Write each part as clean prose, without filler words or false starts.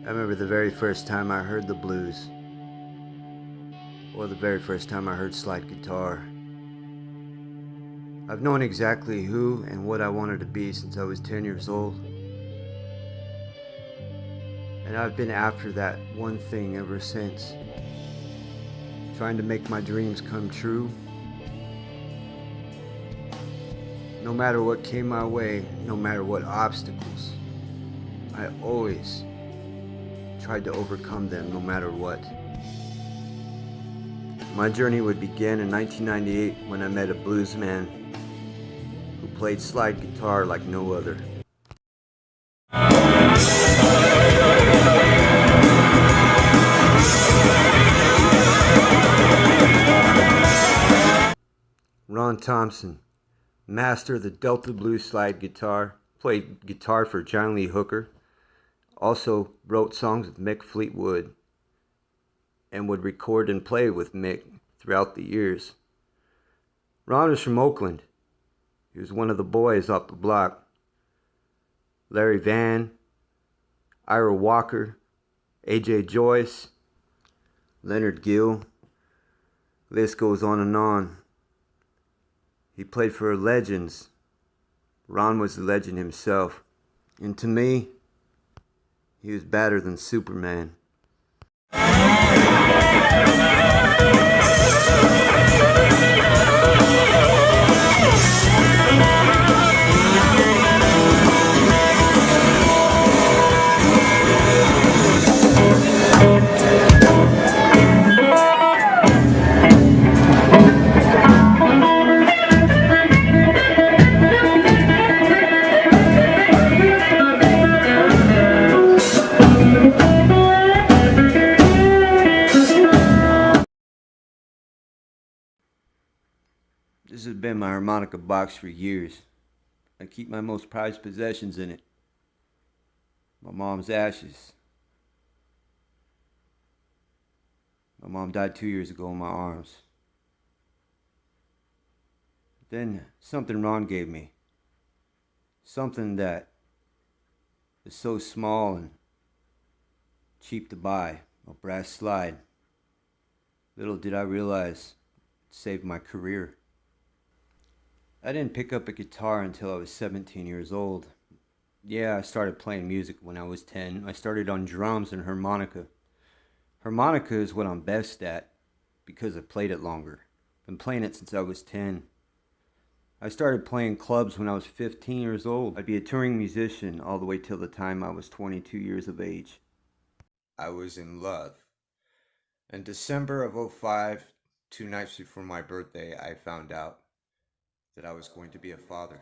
I remember the very first time I heard the blues, or the very first time I heard slide guitar. I've known exactly who and what I wanted to be since I was 10 years old. And I've been after that one thing ever since. Trying to make my dreams come true. No matter what came my way, no matter what obstacles, I always tried to overcome them no matter what. My journey would begin in 1998 when I met a blues man who played slide guitar like no other. Ron Thompson, master of the Delta Blues slide guitar, played guitar for John Lee Hooker, also wrote songs with Mick Fleetwood, and would record and play with Mick throughout the years. Ron was from Oakland. He was one of the boys off the block. Larry Vann, Ira Walker, A.J. Joyce, Leonard Gill. List goes on and on. He played for legends. Ron was a legend himself. And to me, he was better than Superman. This has been my harmonica box for years. I keep my most prized possessions in it. My mom's ashes. My mom died 2 years ago in my arms. Then something Ron gave me. Something that is so small and cheap to buy. A brass slide. Little did I realize it saved my career. I didn't pick up a guitar until I was 17 years old. Yeah, I started playing music when I was 10. I started on drums and harmonica. Harmonica is what I'm best at because I've played it longer. Been playing it since I was 10. I started playing clubs when I was 15 years old. I'd be a touring musician all the way till the time I was 22 years of age. I was in love. In December of '05, 2 nights before my birthday, I found out that I was going to be a father.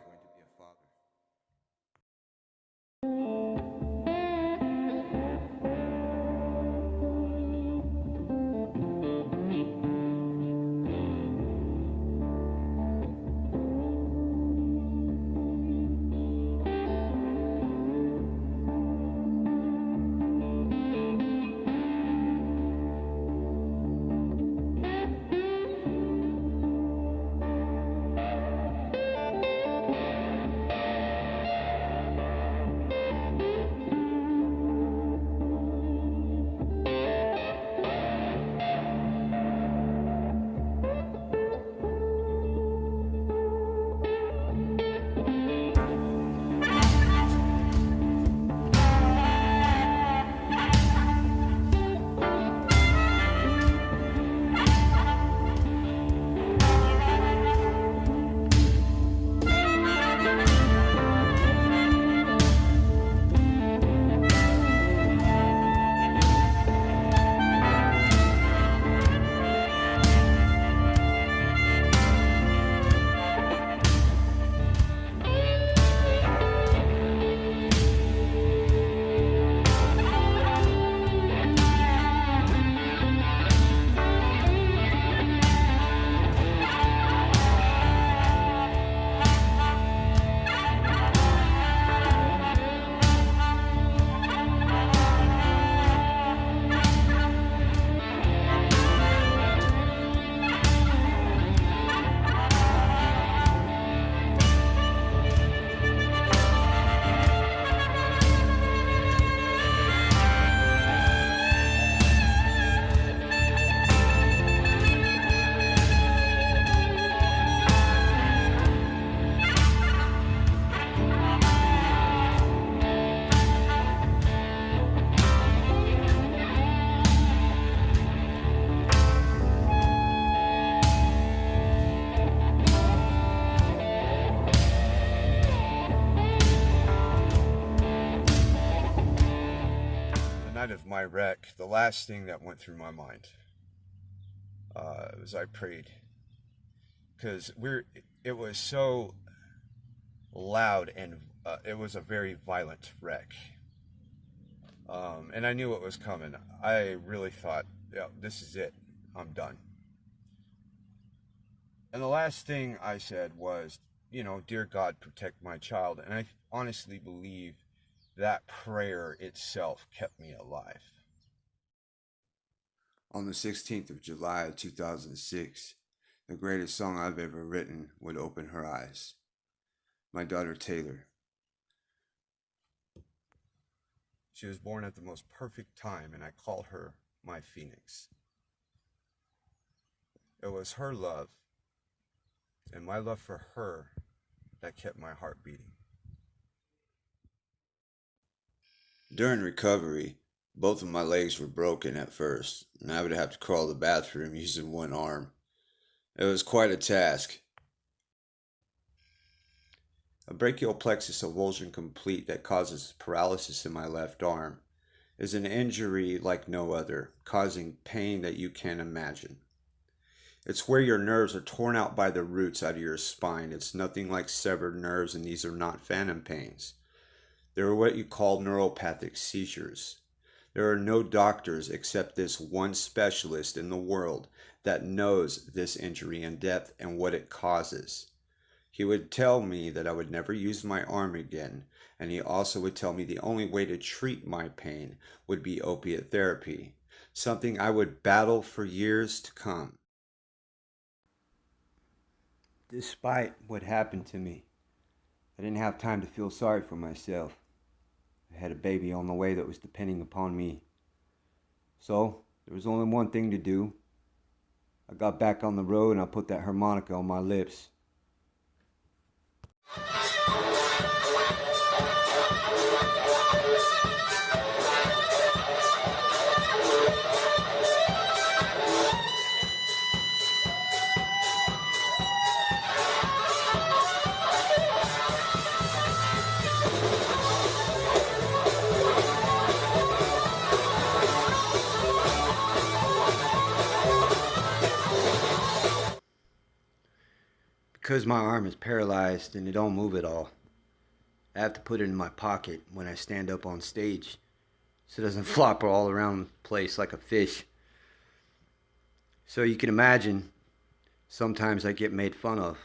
night of my wreck, the last thing that went through my mind was I prayed, because it was so loud, and it was a very violent wreck. And I knew what was coming. I really thought, yeah, this is it. I'm done. And the last thing I said was, dear God, protect my child. And I honestly believe that prayer itself kept me alive. On the 16th of July, 2006, the greatest song I've ever written would open her eyes. My daughter Taylor. She was born at the most perfect time, and I call her my phoenix. It was her love and my love for her that kept my heart beating. During recovery, both of my legs were broken at first, and I would have to crawl to the bathroom using one arm. It was quite a task. A brachial plexus avulsion complete that causes paralysis in my left arm is an injury like no other, causing pain that you can't imagine. It's where your nerves are torn out by the roots out of your spine. It's nothing like severed nerves, and these are not phantom pains. They're what you call neuropathic seizures. There are no doctors except this one specialist in the world that knows this injury in depth and what it causes. He would tell me that I would never use my arm again, and he also would tell me the only way to treat my pain would be opiate therapy, something I would battle for years to come. Despite what happened to me, I didn't have time to feel sorry for myself. I had a baby on the way that was depending upon me. So, there was only one thing to do. I got back on the road and I put that harmonica on my lips. Because my arm is paralyzed and it don't move at all, I have to put it in my pocket when I stand up on stage so it doesn't flop all around the place like a fish. So you can imagine, sometimes I get made fun of.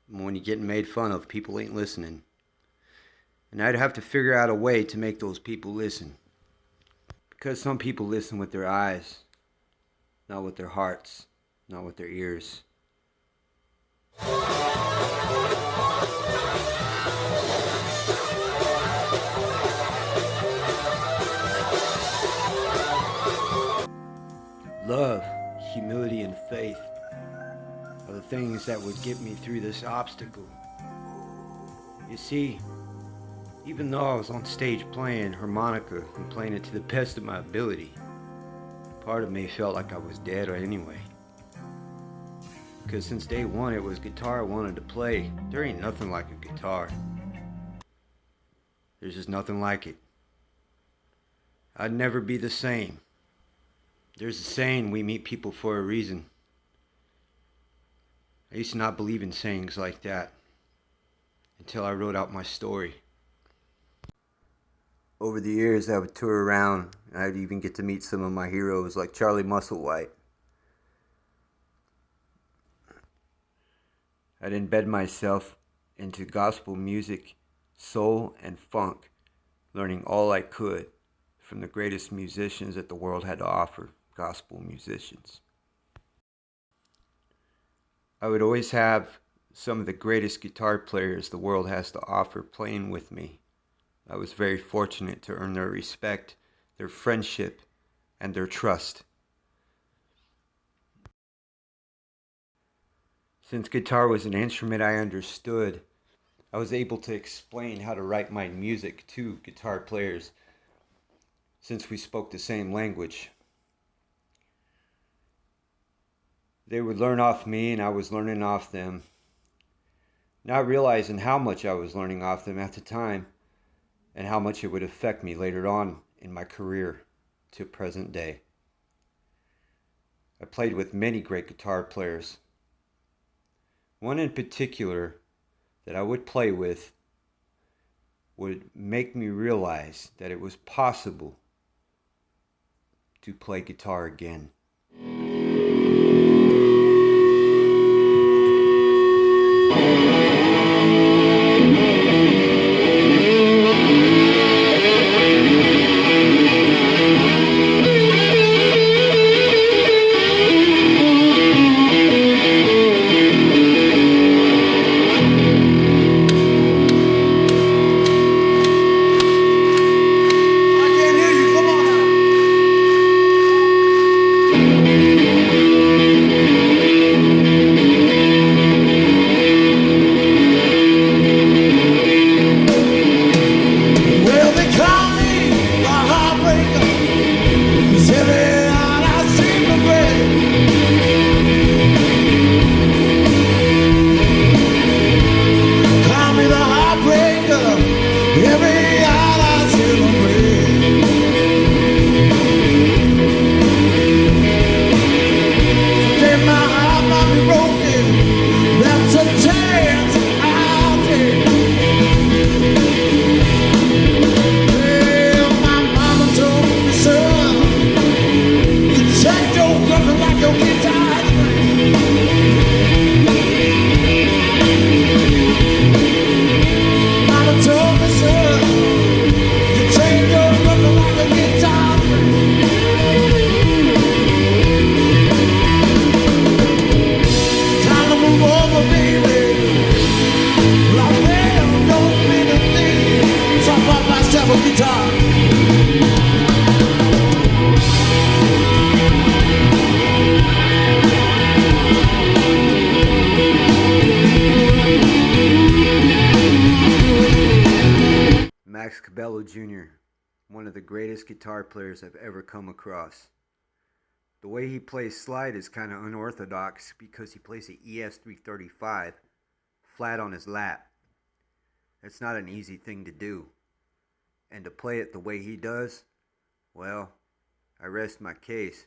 And when you get made fun of, people ain't listening. And I'd have to figure out a way to make those people listen. Because some people listen with their eyes, not with their hearts, not with their ears. Love, humility, and faith are the things that would get me through this obstacle. You see, even though I was on stage playing harmonica and playing it to the best of my ability, part of me felt like I was dead anyway. Because since day one it was guitar I wanted to play. There ain't nothing like a guitar. There's just nothing like it. I'd never be the same. There's a saying, we meet people for a reason. I used to not believe in sayings like that until I wrote out my story. Over the years I would tour around and I'd even get to meet some of my heroes like Charlie Musselwhite. I'd embed myself into gospel music, soul, and funk, learning all I could from the greatest musicians that the world had to offer, gospel musicians. I would always have some of the greatest guitar players the world has to offer playing with me. I was very fortunate to earn their respect, their friendship, and their trust. Since guitar was an instrument I understood, I was able to explain how to write my music to guitar players since we spoke the same language. They would learn off me and I was learning off them, not realizing how much I was learning off them at the time and how much it would affect me later on in my career. to present day. I played with many great guitar players. One in particular that I would play with would make me realize that it was possible to play guitar again. Max Cabello Jr., one of the greatest guitar players I've ever come across. The way he plays slide is kind of unorthodox because he plays the ES335 flat on his lap. It's not an easy thing to do. And to play it the way he does, well, I rest my case.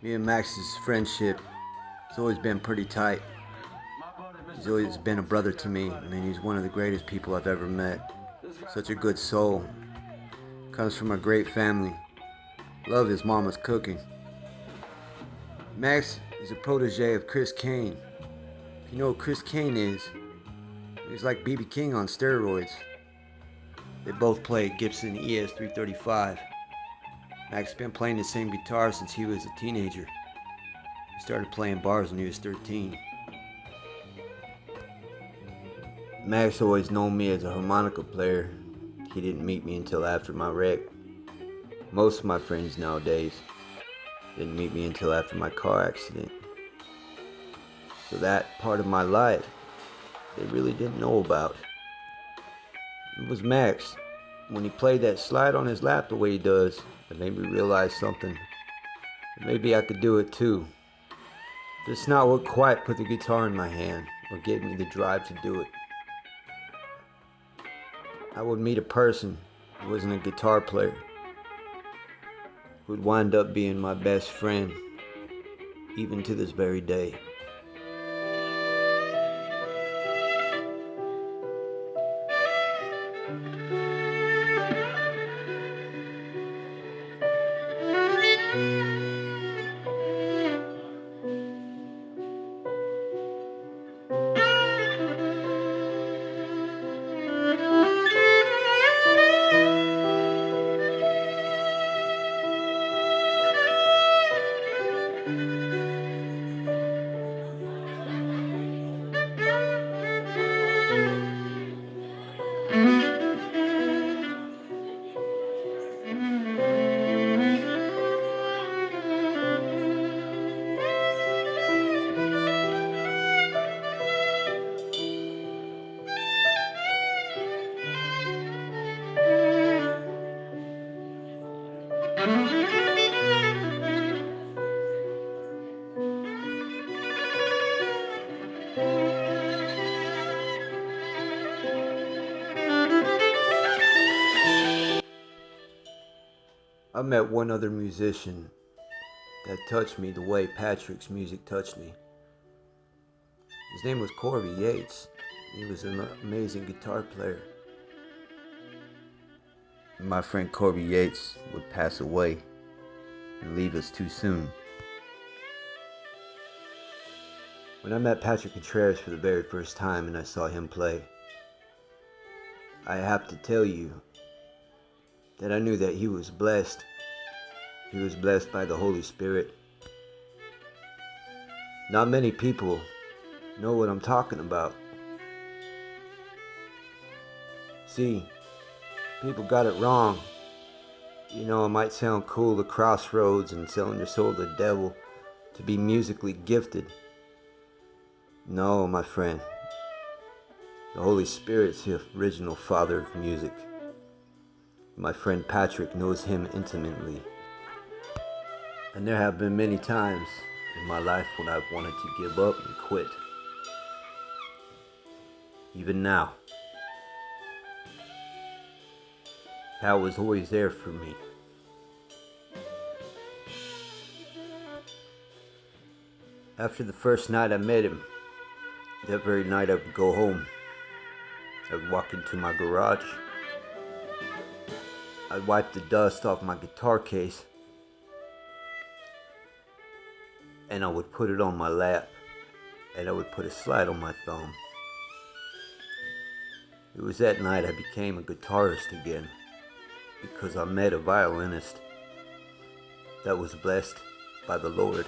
Me and Max's friendship has always been pretty tight. He's always been a brother to me. I mean, he's one of the greatest people I've ever met. Such a good soul. Comes from a great family. Love his mama's cooking. Max is a protege of Chris Kane. If you know what Chris Kane is, he's like B.B. King on steroids. They both play Gibson ES335. Mac's been playing the same guitar since he was a teenager. He started playing bars when he was 13. Mac's always known me as a harmonica player. He didn't meet me until after my wreck. Most of my friends nowadays didn't meet me until after my car accident. So that part of my life, they really didn't know about. It was Max. When he played that slide on his lap the way he does, it made me realize something. Maybe I could do it too. That's not what quite put the guitar in my hand or gave me the drive to do it. I would meet a person who wasn't a guitar player, who would wind up being my best friend, even to this very day. I met one other musician that touched me the way Patrick's music touched me. His name was Corby Yates. He was an amazing guitar player. My friend Corby Yates would pass away and leave us too soon. When I met Patrick Contreras for the very first time and I saw him play, I have to tell you that I knew that he was blessed. He was blessed by the Holy Spirit. Not many people know what I'm talking about. See, people got it wrong. You know, it might sound cool to Crossroads and selling your soul to the devil to be musically gifted. No, my friend. The Holy Spirit's the original father of music. My friend Patrick knows him intimately. And there have been many times in my life when I've wanted to give up and quit. Even now. Pat was always there for me. After the first night I met him, that very night I would go home. I'd walk into my garage. I'd wipe the dust off my guitar case. And I would put it on my lap. And I would put a slide on my thumb. It was that night I became a guitarist again. Because I met a violinist that was blessed by the Lord.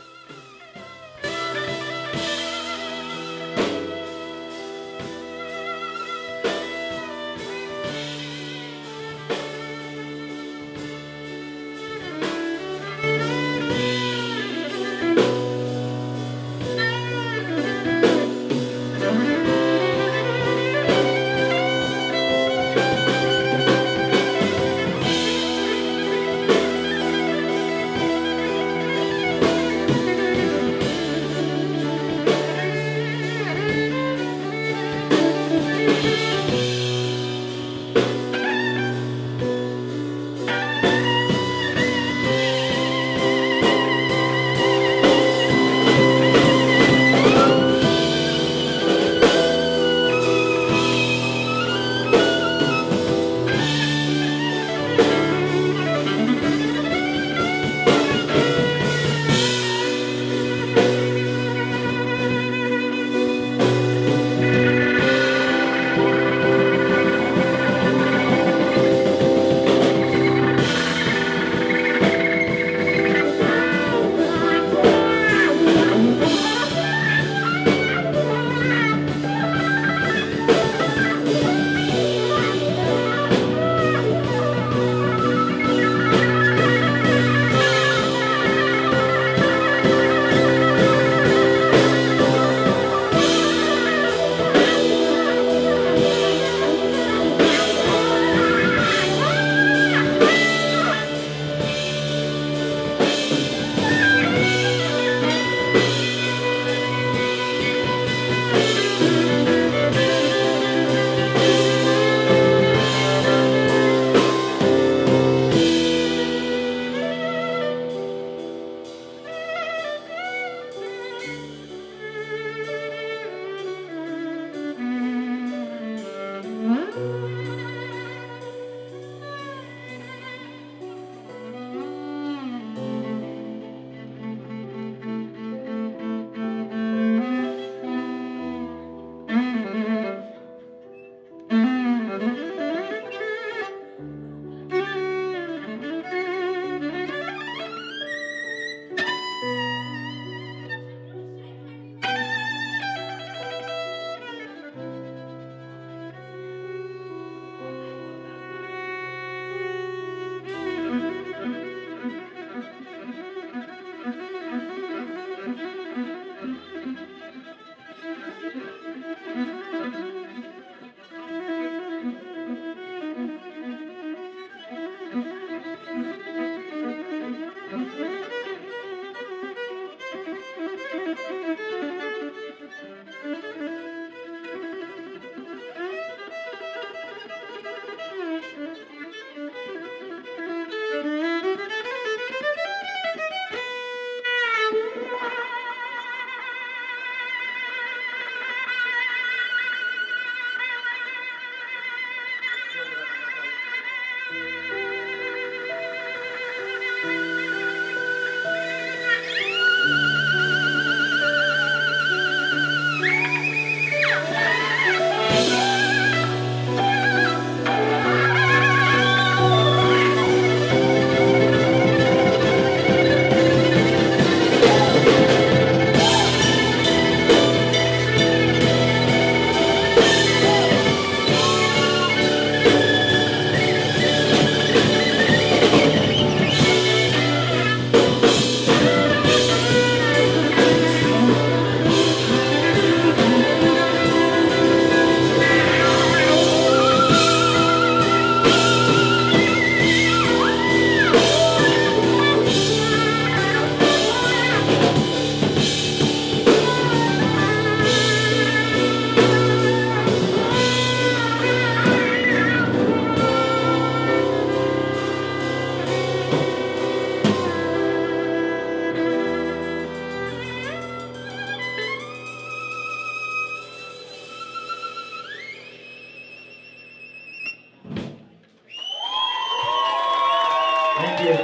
you.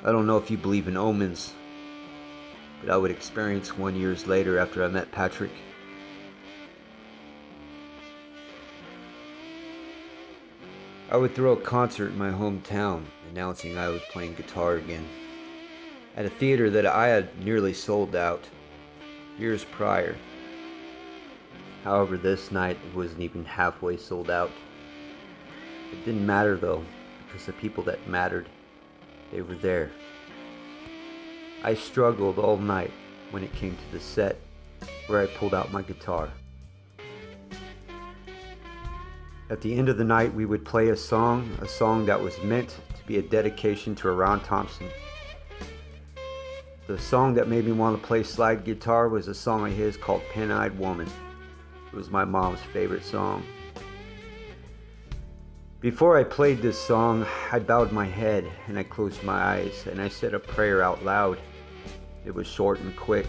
I don't know if you believe in omens, but I would experience one years later after I met Patrick. I would throw a concert in my hometown announcing I was playing guitar again at a theater that I had nearly sold out years prior. However, this night it wasn't even halfway sold out. It didn't matter though, because the people that mattered, they were there. I struggled all night when it came to the set where I pulled out my guitar. At the end of the night, we would play a song that was meant to be a dedication to Ron Thompson. The song that made me want to play slide guitar was a song of his called Pen-Eyed Woman. It was my mom's favorite song. Before I played this song, I bowed my head and I closed my eyes and I said a prayer out loud. It was short and quick.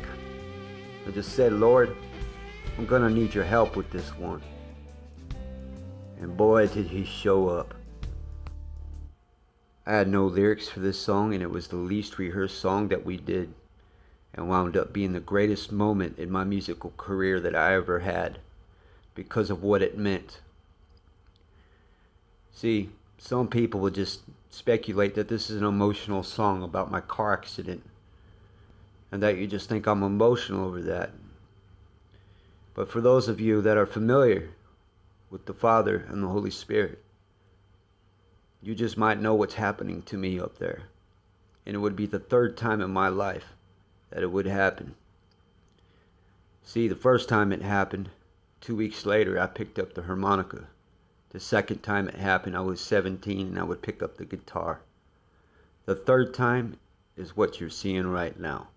I just said, Lord, I'm gonna need your help with this one. And boy, did he show up. I had no lyrics for this song and it was the least rehearsed song that we did and wound up being the greatest moment in my musical career that I ever had because of what it meant. See, some people would just speculate that this is an emotional song about my car accident and that you just think I'm emotional over that. But for those of you that are familiar with the Father and the Holy Spirit, you just might know what's happening to me up there. And it would be the third time in my life that it would happen. See, the first time it happened, 2 weeks later, I picked up the harmonica. The second time it happened, I was 17 and I would pick up the guitar. The third time is what you're seeing right now.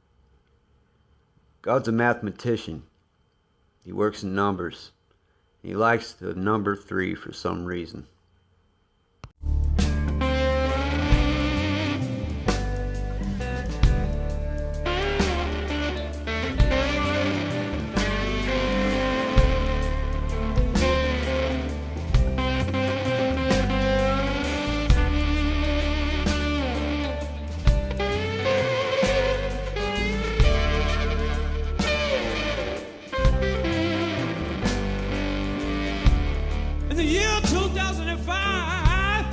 God's a mathematician. He works in numbers. He likes the number 3 for some reason. In the year 2005,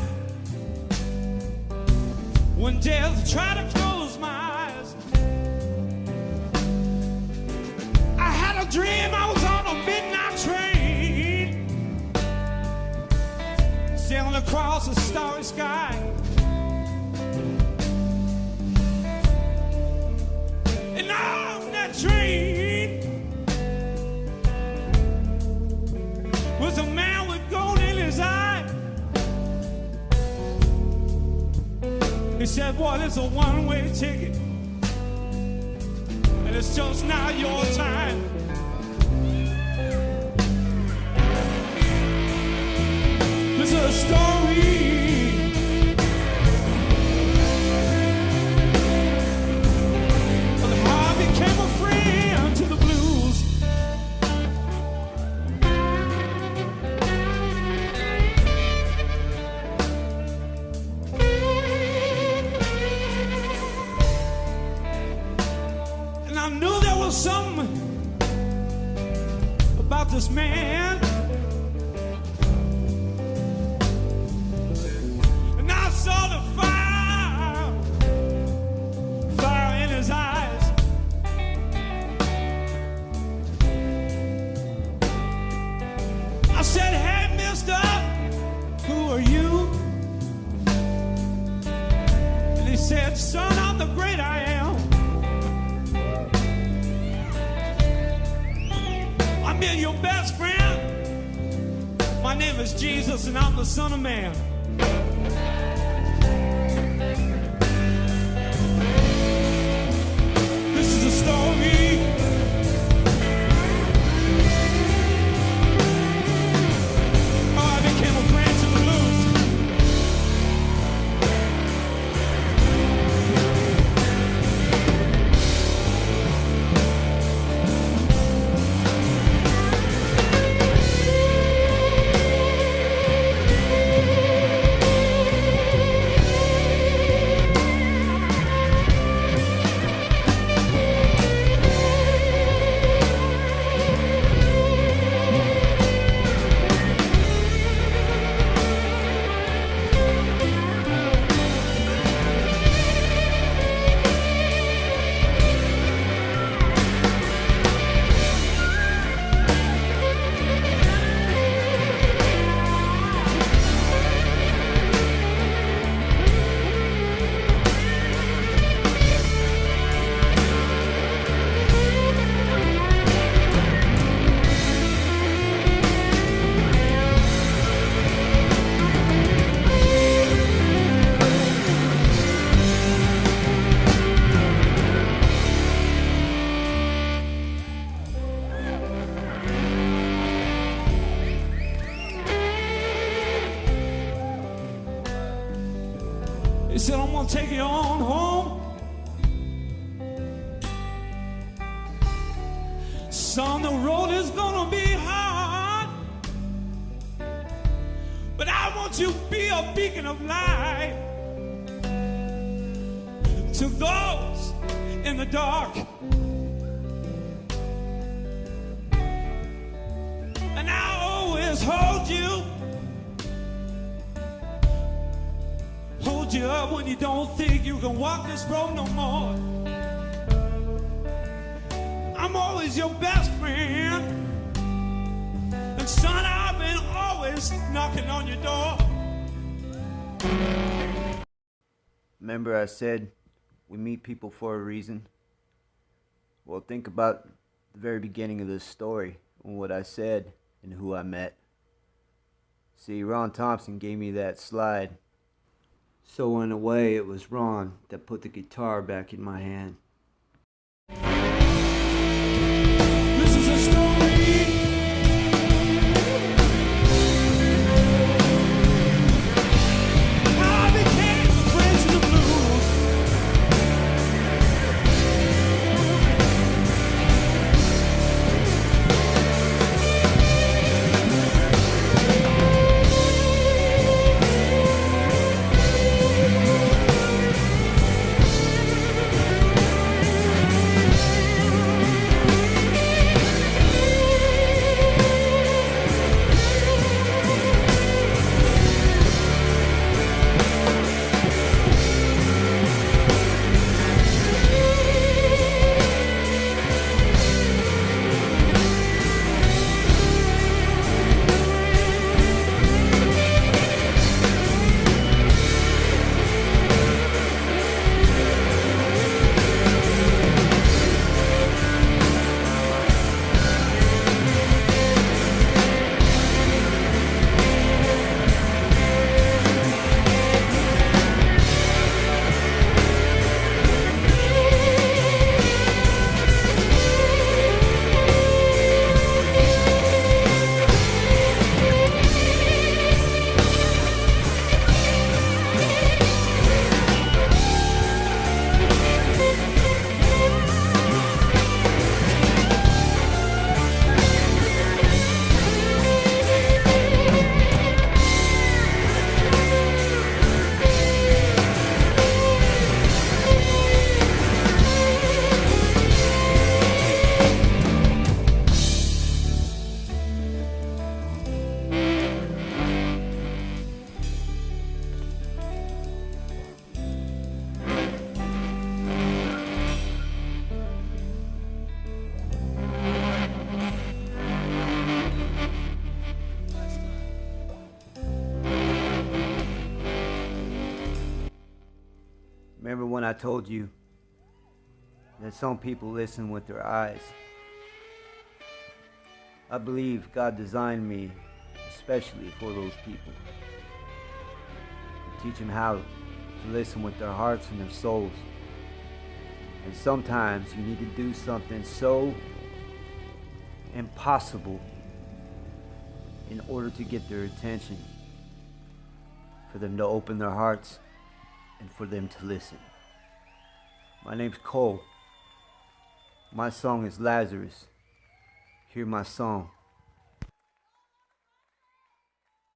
when death tried to close my eyes, I had a dream I was on a midnight train, sailing across a starry sky. And on that train was a man with gold in his eye. He said, boy, it's a one-way ticket, and it's just not your time. This is a story of how I became a friend to the blues. And I knew there was something about this man. And I saw the fire in his eyes. I said, hey, mister, who are you? And he said, son, I'm the great I am. I'm being your best friend. My name is Jesus, and I'm the Son of Man. This is a story how I became a friend to the blues. gonna take you on home. Son, the road is gonna be hard, but I want you to be a beacon of light to those in the dark. And I always hold you up when you don't think you can walk this road no more. I'm always your best friend, and son, I've been always knocking on your door. Remember I said we meet people for a reason? Well, think about the very beginning of this story and what I said and who I met. See, Ron Thompson gave me that slide. So in a way, it was Ron that put the guitar back in my hand. This is a story. How I became a prince of the blues. Remember when I told you that some people listen with their eyes? I believe God designed me especially for those people. To teach them how to listen with their hearts and their souls. And sometimes you need to do something so impossible in order to get their attention, for them to open their hearts and for them to listen. My name's Cole. My song is Lazarus. Hear my song.